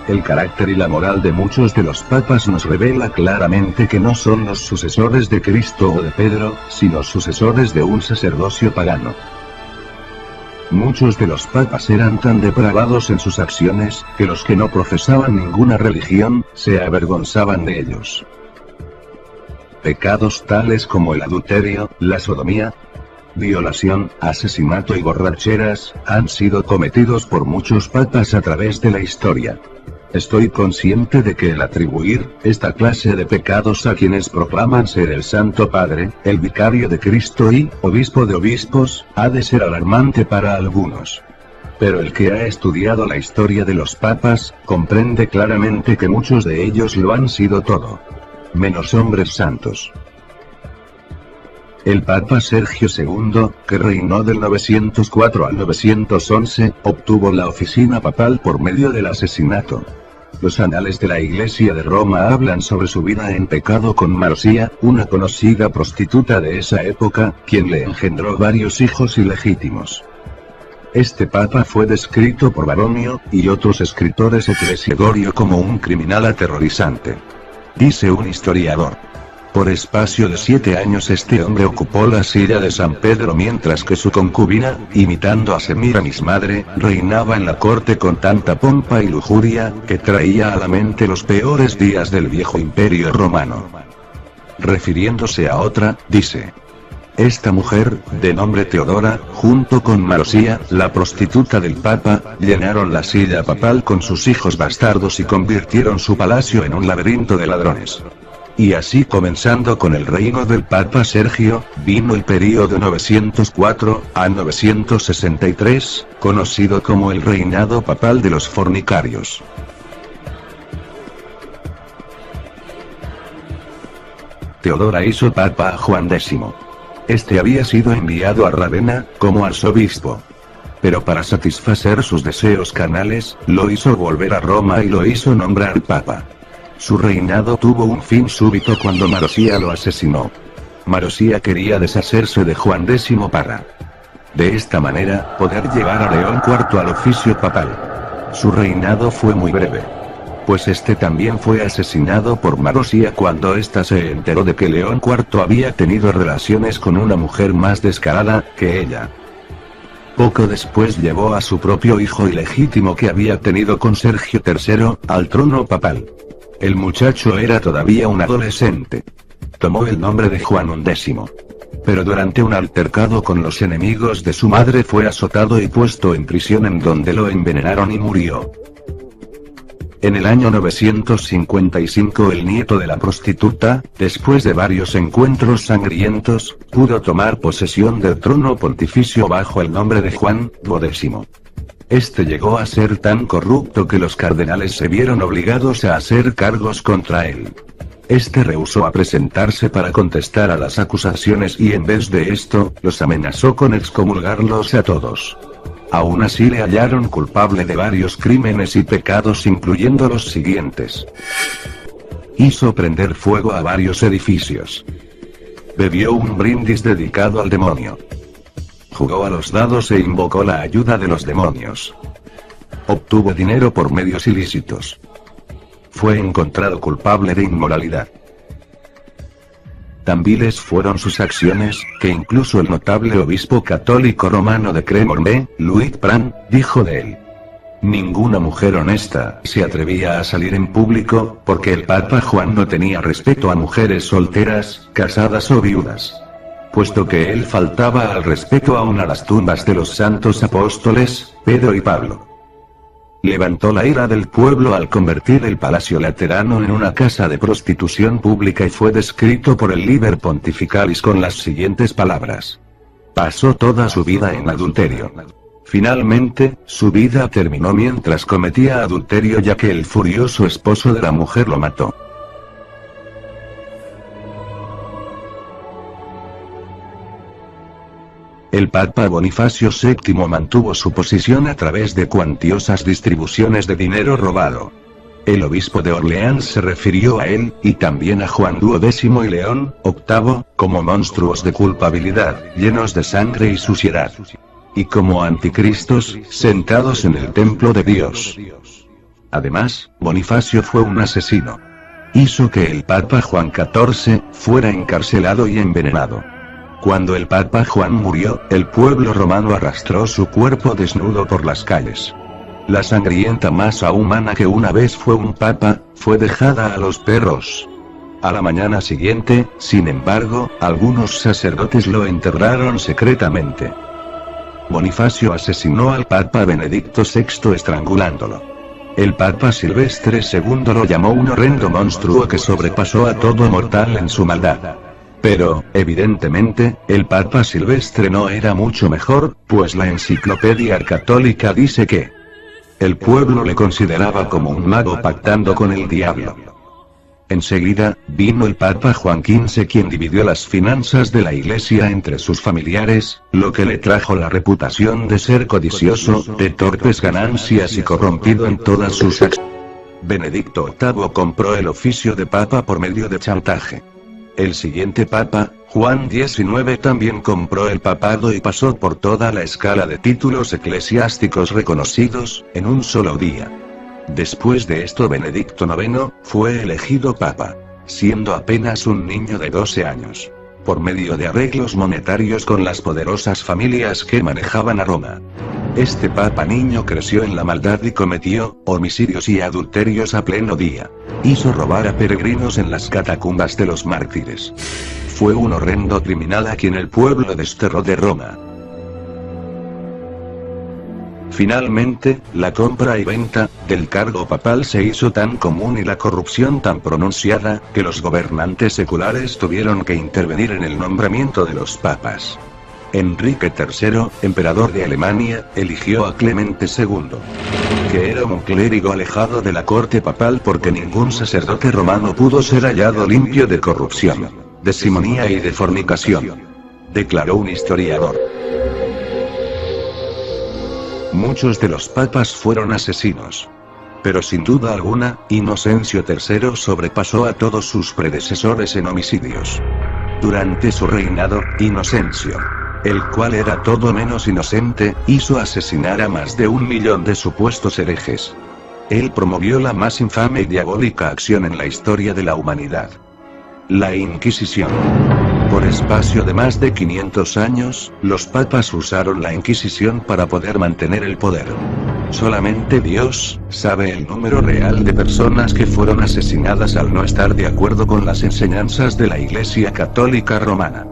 El carácter y la moral de muchos de los papas nos revela claramente que no son los sucesores de Cristo o de Pedro, sino sucesores de un sacerdocio pagano. Muchos de los papas eran tan depravados en sus acciones, que los que no profesaban ninguna religión, se avergonzaban de ellos. Pecados tales como el adulterio, la sodomía, violación, asesinato y borracheras, han sido cometidos por muchos papas a través de la historia. Estoy consciente de que el atribuir esta clase de pecados a quienes proclaman ser el Santo Padre, el Vicario de Cristo y Obispo de Obispos, ha de ser alarmante para algunos. Pero el que ha estudiado la historia de los papas, comprende claramente que muchos de ellos lo han sido todo, menos hombres santos. El Papa Sergio II, que reinó del 904 al 911, obtuvo la oficina papal por medio del asesinato. Los anales de la Iglesia de Roma hablan sobre su vida en pecado con Marosía, una conocida prostituta de esa época, quien le engendró varios hijos ilegítimos. Este papa fue descrito por Baronio, y otros escritores eclesiagorio como un criminal aterrorizante. Dice un historiador: por espacio de 7 años este hombre ocupó la silla de San Pedro mientras que su concubina, imitando a Semíramis madre, reinaba en la corte con tanta pompa y lujuria, que traía a la mente los peores días del viejo imperio romano. Refiriéndose a otra, dice: esta mujer, de nombre Teodora, junto con Marosía, la prostituta del Papa, llenaron la silla papal con sus hijos bastardos y convirtieron su palacio en un laberinto de ladrones. Y así, comenzando con el reino del Papa Sergio, vino el período 904 a 963, conocido como el reinado papal de los fornicarios. Teodora hizo papa a Juan X. Este había sido enviado a Ravenna, como arzobispo. Pero para satisfacer sus deseos carnales, lo hizo volver a Roma y lo hizo nombrar papa. Su reinado tuvo un fin súbito cuando Marosía lo asesinó. Marosía quería deshacerse de Juan X para, de esta manera, poder llevar a León IV al oficio papal. Su reinado fue muy breve, pues este también fue asesinado por Marosía cuando ésta se enteró de que León IV había tenido relaciones con una mujer más descarada que ella. Poco después llevó a su propio hijo ilegítimo que había tenido con Sergio III, al trono papal. El muchacho era todavía un adolescente. Tomó el nombre de Juan X. Pero durante un altercado con los enemigos de su madre fue azotado y puesto en prisión, en donde lo envenenaron y murió. En el año 955 el nieto de la prostituta, después de varios encuentros sangrientos, pudo tomar posesión del trono pontificio bajo el nombre de Juan X. Este llegó a ser tan corrupto que los cardenales se vieron obligados a hacer cargos contra él. Este rehusó a presentarse para contestar a las acusaciones y en vez de esto, los amenazó con excomulgarlos a todos. Aún así le hallaron culpable de varios crímenes y pecados, incluyendo los siguientes: hizo prender fuego a varios edificios. Bebió un brindis dedicado al demonio. Jugó a los dados e invocó la ayuda de los demonios. Obtuvo dinero por medios ilícitos. Fue encontrado culpable de inmoralidad. Tan viles fueron sus acciones, que incluso el notable obispo católico romano de Cremorne, Louis Pran, dijo de él: ninguna mujer honesta se atrevía a salir en público, porque el Papa Juan no tenía respeto a mujeres solteras, casadas o viudas. Puesto que él faltaba al respeto aún a las tumbas de los santos apóstoles, Pedro y Pablo. Levantó la ira del pueblo al convertir el Palacio Laterano en una casa de prostitución pública y fue descrito por el Liber Pontificalis con las siguientes palabras: pasó toda su vida en adulterio. Finalmente, su vida terminó mientras cometía adulterio, ya que el furioso esposo de la mujer lo mató. El Papa Bonifacio VII mantuvo su posición a través de cuantiosas distribuciones de dinero robado. El obispo de Orleans se refirió a él, y también a Juan X y León VIII, como monstruos de culpabilidad, llenos de sangre y suciedad. Y como anticristos, sentados en el templo de Dios. Además, Bonifacio fue un asesino. Hizo que el Papa Juan XIV fuera encarcelado y envenenado. Cuando el Papa Juan murió, el pueblo romano arrastró su cuerpo desnudo por las calles. La sangrienta masa humana que una vez fue un papa, fue dejada a los perros. A la mañana siguiente, sin embargo, algunos sacerdotes lo enterraron secretamente. Bonifacio asesinó al Papa Benedicto VI estrangulándolo. El Papa Silvestre II lo llamó un horrendo monstruo que sobrepasó a todo mortal en su maldad. Pero, evidentemente, el Papa Silvestre no era mucho mejor, pues la Enciclopedia Católica dice que el pueblo le consideraba como un mago pactando con el diablo. Enseguida, vino el Papa Juan XV, quien dividió las finanzas de la Iglesia entre sus familiares, lo que le trajo la reputación de ser codicioso, de torpes ganancias y corrompido en todas sus acciones. Benedicto VIII compró el oficio de Papa por medio de chantaje. El siguiente Papa, Juan XIX, también compró el papado y pasó por toda la escala de títulos eclesiásticos reconocidos, en un solo día. Después de esto Benedicto IX fue elegido Papa, siendo apenas un niño de 12 años, por medio de arreglos monetarios con las poderosas familias que manejaban a Roma. Este Papa niño creció en la maldad y cometió homicidios y adulterios a pleno día. Hizo robar a peregrinos en las catacumbas de los mártires. Fue un horrendo criminal a quien el pueblo desterró de Roma. Finalmente, la compra y venta del cargo papal se hizo tan común y la corrupción tan pronunciada, que los gobernantes seculares tuvieron que intervenir en el nombramiento de los papas. Enrique III, emperador de Alemania, eligió a Clemente II, que era un clérigo alejado de la corte papal porque ningún sacerdote romano pudo ser hallado limpio de corrupción, de simonía y de fornicación, declaró un historiador. Muchos de los papas fueron asesinos. Pero sin duda alguna, Inocencio III sobrepasó a todos sus predecesores en homicidios. Durante su reinado, Inocencio, el cual era todo menos inocente, hizo asesinar a más de 1 millón de supuestos herejes. Él promovió la más infame y diabólica acción en la historia de la humanidad: la Inquisición. Por espacio de más de 500 años, los papas usaron la Inquisición para poder mantener el poder. Solamente Dios sabe el número real de personas que fueron asesinadas al no estar de acuerdo con las enseñanzas de la Iglesia Católica Romana.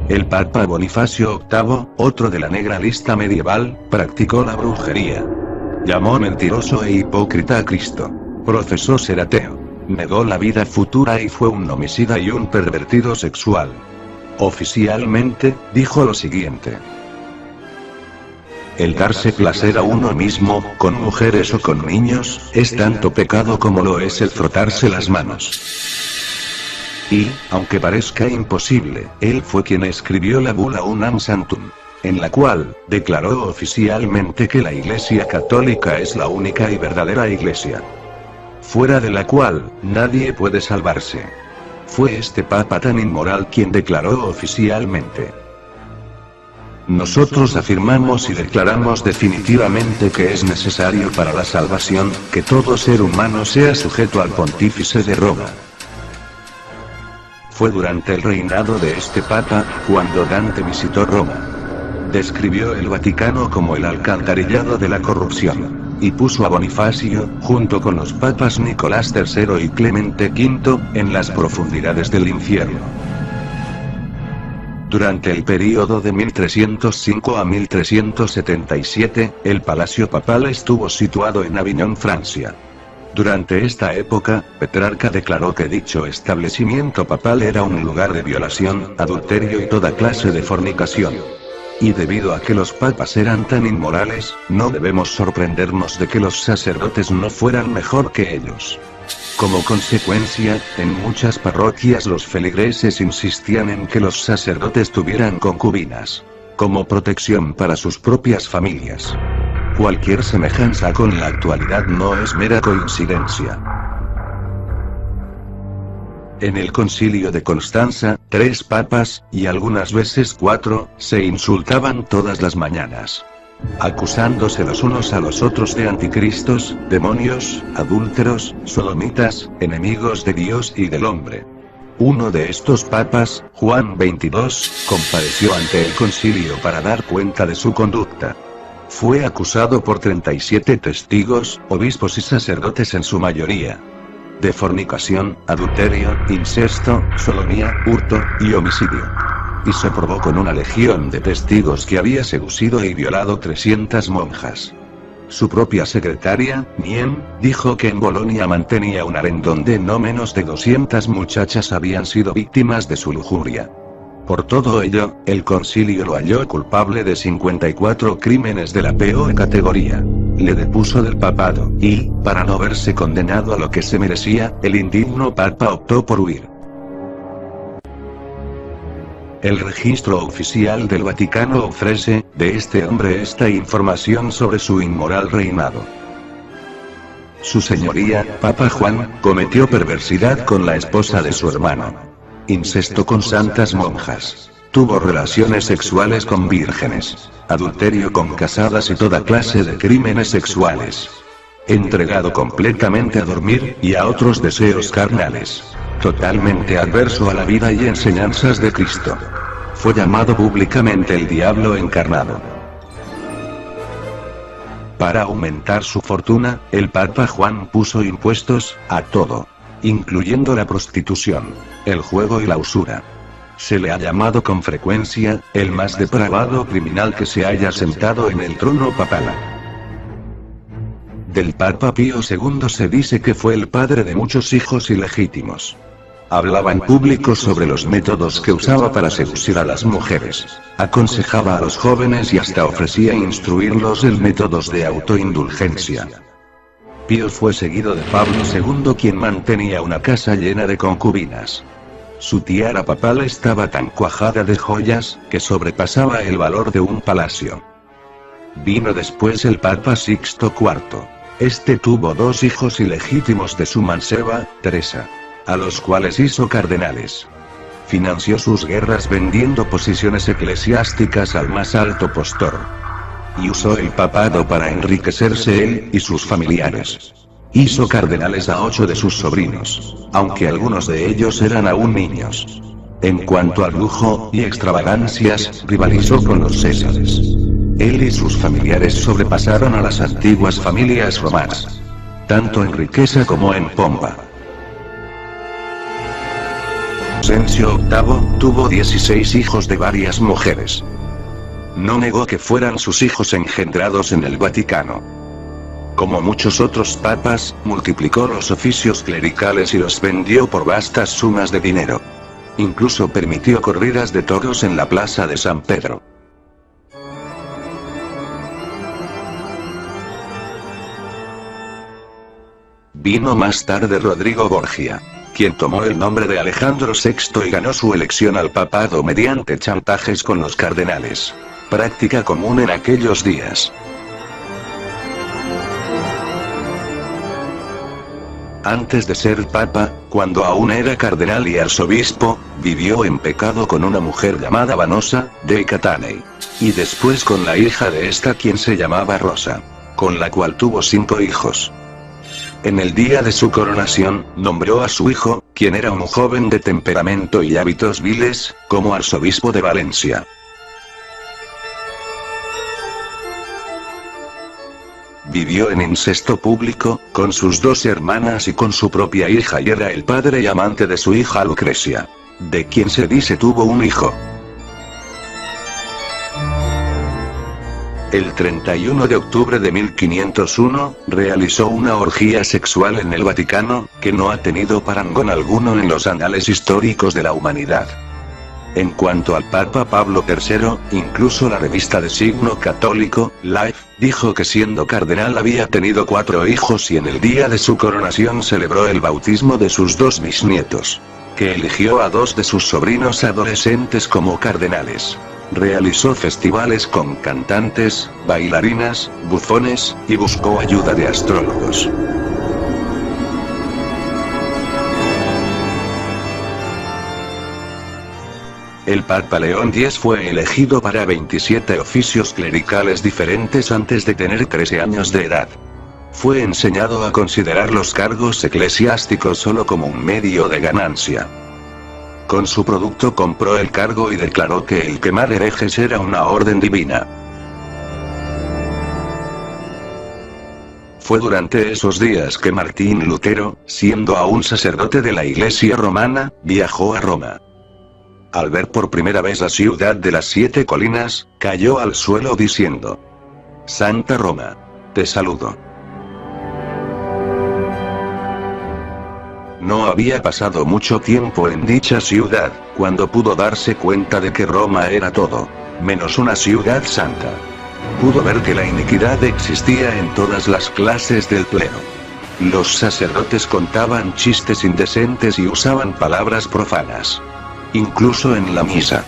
El Papa Bonifacio VIII, otro de la negra lista medieval, practicó la brujería. Llamó mentiroso e hipócrita a Cristo. Profesó ser ateo. Negó la vida futura y fue un homicida y un pervertido sexual. Oficialmente, dijo lo siguiente: el darse placer a uno mismo, con mujeres o con niños, es tanto pecado como lo es el frotarse las manos. Y, aunque parezca imposible, él fue quien escribió la bula Unam Santum, en la cual declaró oficialmente que la Iglesia Católica es la única y verdadera Iglesia, fuera de la cual nadie puede salvarse. Fue este Papa tan inmoral quien declaró oficialmente: nosotros afirmamos y declaramos definitivamente que es necesario para la salvación, que todo ser humano sea sujeto al Pontífice de Roma. Fue durante el reinado de este Papa, cuando Dante visitó Roma. Describió el Vaticano como el alcantarillado de la corrupción, y puso a Bonifacio, junto con los papas Nicolás III y Clemente V, en las profundidades del infierno. Durante el período de 1305 a 1377, el palacio papal estuvo situado en Aviñón, Francia. Durante esta época, Petrarca declaró que dicho establecimiento papal era un lugar de violación, adulterio y toda clase de fornicación. Y debido a que los papas eran tan inmorales, no debemos sorprendernos de que los sacerdotes no fueran mejor que ellos. Como consecuencia, en muchas parroquias los feligreses insistían en que los sacerdotes tuvieran concubinas, como protección para sus propias familias. Cualquier semejanza con la actualidad no es mera coincidencia. En el concilio de Constanza, 3 papas, y algunas veces 4, se insultaban todas las mañanas. acusándose los unos a los otros de anticristos, demonios, adúlteros, sodomitas, enemigos de Dios y del hombre. Uno de estos papas, Juan XXII, compareció ante el concilio para dar cuenta de su conducta. Fue acusado por 37 testigos, obispos y sacerdotes en su mayoría, de fornicación, adulterio, incesto, sodomía, hurto y homicidio. Y se probó con una legión de testigos que había seducido y violado 300 monjas. Su propia secretaria, Niem, dijo que en Bolonia mantenía un harén donde no menos de 200 muchachas habían sido víctimas de su lujuria. Por todo ello, el concilio lo halló culpable de 54 crímenes de la peor categoría. Le depuso del papado, y, para no verse condenado a lo que se merecía, el indigno papa optó por huir. El registro oficial del Vaticano ofrece, de este hombre esta información sobre su inmoral reinado. Su señoría, Papa Juan, cometió perversidad con la esposa de su hermano. Incesto con santas monjas. Tuvo relaciones sexuales con vírgenes. Adulterio con casadas y toda clase de crímenes sexuales. Entregado completamente a dormir, y a otros deseos carnales. Totalmente adverso a la vida y enseñanzas de Cristo. Fue llamado públicamente el diablo encarnado. Para aumentar su fortuna, el Papa Juan puso impuestos a todo, incluyendo la prostitución, el juego y la usura. Se le ha llamado con frecuencia el más depravado criminal que se haya sentado en el trono papal. Del Papa Pío II se dice que fue el padre de muchos hijos ilegítimos. Hablaba en público sobre los métodos que usaba para seducir a las mujeres. Aconsejaba a los jóvenes y hasta ofrecía instruirlos en métodos de autoindulgencia. Pío fue seguido de Pablo II, quien mantenía una casa llena de concubinas. Su tiara papal estaba tan cuajada de joyas, que sobrepasaba el valor de un palacio. Vino después el Papa Sixto IV. Este tuvo 2 hijos ilegítimos de su manceba, Teresa, a los cuales hizo cardenales. Financió sus guerras vendiendo posiciones eclesiásticas al más alto postor. Y usó el papado para enriquecerse él y sus familiares. Hizo cardenales a 8 de sus sobrinos, aunque algunos de ellos eran aún niños. En cuanto al lujo y extravagancias, rivalizó con los césares. Él y sus familiares sobrepasaron a las antiguas familias romanas, tanto en riqueza como en pompa. Inocencio VIII tuvo 16 hijos de varias mujeres. No negó que fueran sus hijos engendrados en el Vaticano. Como muchos otros papas, multiplicó los oficios clericales y los vendió por vastas sumas de dinero. Incluso permitió corridas de toros en la plaza de San Pedro. Vino más tarde Rodrigo Borgia, quien tomó el nombre de Alejandro VI y ganó su elección al papado mediante chantajes con los cardenales. Práctica común en aquellos días. Antes de ser papa, cuando aún era cardenal y arzobispo, vivió en pecado con una mujer llamada Vanosa, de Catanei. Y después con la hija de esta, quien se llamaba Rosa, con la cual tuvo 5 hijos. En el día de su coronación, nombró a su hijo, quien era un joven de temperamento y hábitos viles, como arzobispo de Valencia. Vivió en incesto público, con sus 2 hermanas y con su propia hija, y era el padre y amante de su hija Lucrecia, de quien se dice tuvo un hijo. El 31 de octubre de 1501, realizó una orgía sexual en el Vaticano, que no ha tenido parangón alguno en los anales históricos de la humanidad. En cuanto al Papa Pablo III, incluso la revista de signo católico, Life, dijo que siendo cardenal había tenido 4 hijos y en el día de su coronación celebró el bautismo de sus 2 bisnietos. Que eligió a 2 de sus sobrinos adolescentes como cardenales. Realizó festivales con cantantes, bailarinas, bufones, y buscó ayuda de astrólogos. El Papa León X fue elegido para 27 oficios clericales diferentes antes de tener 13 años de edad. Fue enseñado a considerar los cargos eclesiásticos solo como un medio de ganancia. Con su producto compró el cargo y declaró que el quemar herejes era una orden divina. Fue durante esos días que Martín Lutero, siendo aún sacerdote de la Iglesia romana, viajó a Roma. Al ver por primera vez la ciudad de las 7 colinas, cayó al suelo diciendo: Santa Roma, te saludo. No había pasado mucho tiempo en dicha ciudad, cuando pudo darse cuenta de que Roma era todo, menos una ciudad santa. Pudo ver que la iniquidad existía en todas las clases del clero. Los sacerdotes contaban chistes indecentes y usaban palabras profanas. Incluso en la misa.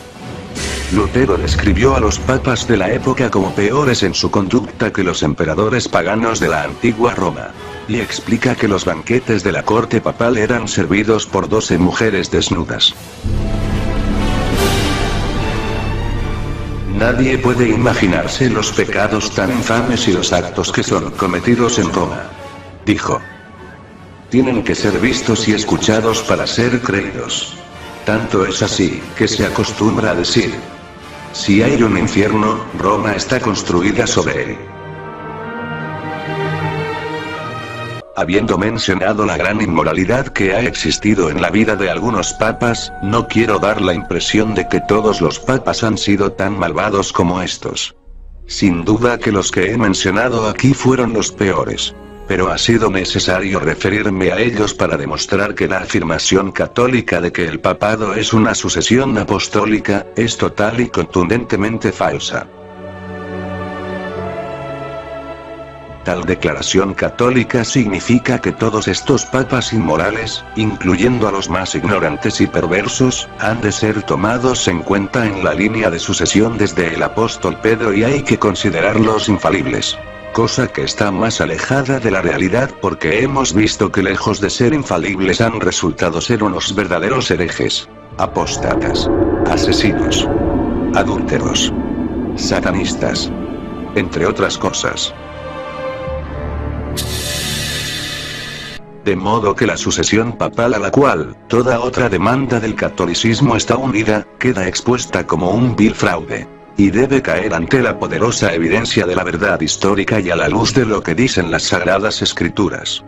Lutero describió a los papas de la época como peores en su conducta que los emperadores paganos de la antigua Roma. Y explica que los banquetes de la corte papal eran servidos por 12 mujeres desnudas. Nadie puede imaginarse los pecados tan infames y los actos que son cometidos en Roma. Dijo. Tienen que ser vistos y escuchados para ser creídos. Tanto es así, que se acostumbra a decir: si hay un infierno, Roma está construida sobre él. Habiendo mencionado la gran inmoralidad que ha existido en la vida de algunos papas, no quiero dar la impresión de que todos los papas han sido tan malvados como estos. Sin duda que los que he mencionado aquí fueron los peores. Pero ha sido necesario referirme a ellos para demostrar que la afirmación católica de que el papado es una sucesión apostólica, es total y contundentemente falsa. Tal declaración católica significa que todos estos papas inmorales, incluyendo a los más ignorantes y perversos, han de ser tomados en cuenta en la línea de sucesión desde el apóstol Pedro y hay que considerarlos infalibles. Cosa que está más alejada de la realidad porque hemos visto que lejos de ser infalibles han resultado ser unos verdaderos herejes, apóstatas, asesinos, adúlteros, satanistas, entre otras cosas. De modo que la sucesión papal a la cual toda otra demanda del catolicismo está unida, queda expuesta como un vil fraude. Y debe caer ante la poderosa evidencia de la verdad histórica y a la luz de lo que dicen las sagradas escrituras.